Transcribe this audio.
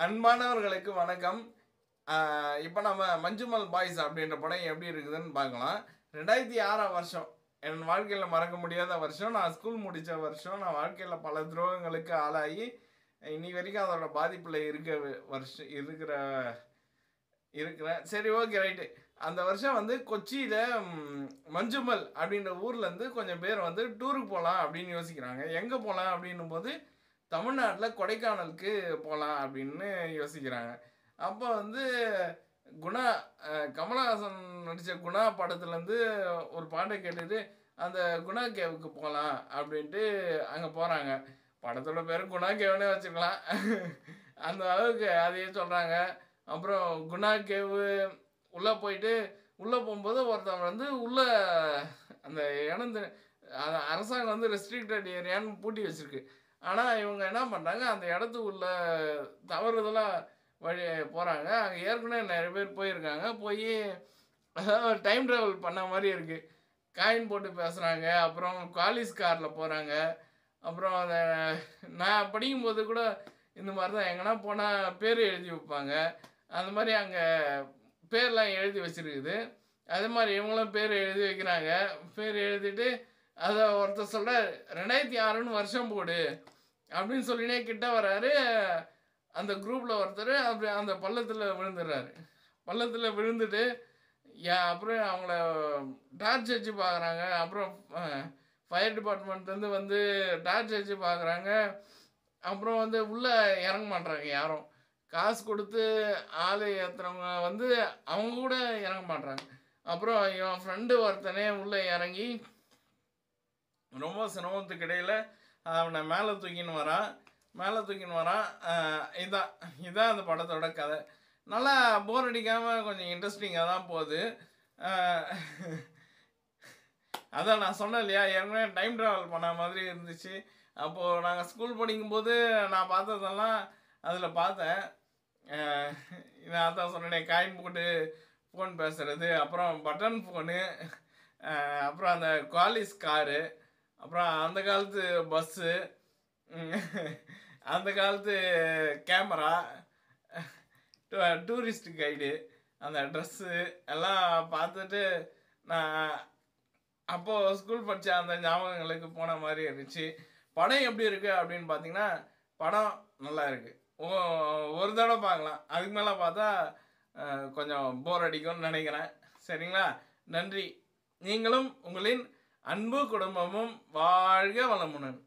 அன்பானவர்களுக்கு வணக்கம். இப்போ நம்ம மஞ்சுமல் பாய்ஸ் அப்படின்ற படம் எப்படி இருக்குதுன்னு பார்க்கலாம். 2006ஆம் வருஷம் என் வாழ்க்கையில் மறக்க முடியாத வருஷம். நான் ஸ்கூல் முடித்த வருஷம். நான் வாழ்க்கையில் பல துரோகங்களுக்கு ஆளாகி இன்னி வரைக்கும் அதோட பாதிப்பில் இருக்கிறேன். சரி, ஓகே, ரைட்டு. அந்த வருஷம் வந்து கொச்சியில் மஞ்சுமல் அப்படின்ற ஊர்லேருந்து கொஞ்சம் பேர் வந்து டூருக்கு போகலாம் அப்படின்னு யோசிக்கிறாங்க. எங்கே போகலாம் அப்படின்னும் போது தமிழ்நாட்டில் கொடைக்கானலுக்கு போகலாம் அப்படின்னு யோசிக்கிறாங்க. அப்போ வந்து குணா கமலஹாசன் நடித்த குணா படத்துலேருந்து ஒரு பாட்டை கேட்டுட்டு அந்த குணா கேவுக்கு போகலாம் அப்படின்ட்டு அங்கே போகிறாங்க. படத்தோட பேர் குணா கேவுனே வச்சுக்கலாம். அந்த அளவுக்கு அதையே சொல்கிறாங்க. அப்புறம் குணா கேவு உள்ளே போயிட்டு உள்ளே போகும்போது ஒருத்தவங்க வந்து உள்ளே அந்த இடம் அரசாங்கம் வந்து ரெஸ்ட்ரிக்டட் ஏரியான்னு பூட்டி வச்சுருக்கு. ஆனால் இவங்க என்ன பண்ணுறாங்க, அந்த இடத்துக்குள்ள தவறுதலாக வழி போகிறாங்க. அங்கே ஏற்கனவே நிறைய பேர் போயிருக்காங்க. போய் அதாவது டைம் ட்ராவல் பண்ண மாதிரி இருக்குது. காயின் போட்டு பேசுகிறாங்க. அப்புறம் காலிஸ் காரில் போகிறாங்க. அப்புறம் அதை நான் படிக்கும்போது கூட இந்த மாதிரி தான் எங்கன்னா போனால் பேர் எழுதி வைப்பாங்க. அந்த மாதிரி அங்கே பேர்லாம் எழுதி வச்சுருக்குது. அதே மாதிரி இவங்களும் பேர் எழுதி வைக்கிறாங்க. பேர் எழுதிட்டு அதை ஒருத்தர் சொல்கிற 2006ன்னு வருஷம் போடு அப்படின்னு சொல்லினே கிட்ட வர்றாரு. அந்த குரூப்பில் ஒருத்தர் அப்படி அந்த பள்ளத்தில் விழுந்துடுறாரு. பள்ளத்தில் விழுந்துட்டு அப்புறம் அவங்கள டார்ச் வச்சு பார்க்குறாங்க. அப்புறம் ஃபயர் டிபார்ட்மெண்ட்லேருந்து வந்து டார்ச் வச்சு பார்க்குறாங்க. அப்புறம் வந்து உள்ளே இறங்க மாட்றாங்க யாரும். காசு கொடுத்து ஆள் ஏற்றுறவங்க வந்து அவங்க கூட இறங்க மாட்றாங்க. அப்புறம் இவன் ஃப்ரெண்டு ஒருத்தனே உள்ளே இறங்கி ரொம்ப சிரமத்துக்கு இடையில் அவனை மேலே தூக்கின்னு வரான். இதான் அந்த படத்தோட கதை. நல்லா போர் அடிக்காமல் கொஞ்சம் இன்ட்ரெஸ்டிங்காக தான் போகுது. அதான் நான் சொன்னேன் இல்லையா, ஏற்கனவே டைம் ட்ராவல் பண்ண மாதிரி இருந்துச்சு. அப்போது நாங்கள் ஸ்கூல் படிக்கும்போது நான் பார்த்ததெல்லாம் அதில் பார்த்தேன். நான் தான் சொன்னேன், காயின் போட்டு ஃபோன் பேசுகிறது, அப்புறம் பட்டன் ஃபோனு, அப்புறம் அந்த காலிஸ் காரு, அப்புறம் அந்த காலத்து பஸ்ஸு, அந்த காலத்து கேமரா, டூரிஸ்ட் கைடு, அந்த ட்ரெஸ்ஸு எல்லாம் பார்த்துட்டு நான் அப்போது ஸ்கூல் படித்த அந்த ஞாபகங்களுக்கு போன மாதிரி இருந்துச்சு. படம் எப்படி இருக்குது அப்படின்னு பார்த்தீங்கன்னா, படம் நல்லா இருக்குது. ஒரு தடவை பார்க்கலாம். அதுக்கு மேலே பார்த்தா கொஞ்சம் போர் அடிக்கும்னு நினைக்கிறேன். சரிங்களா? நன்றி. நீங்களும் உங்களின் அன்பு குடும்பமும் வாழ்க வளமுடன்.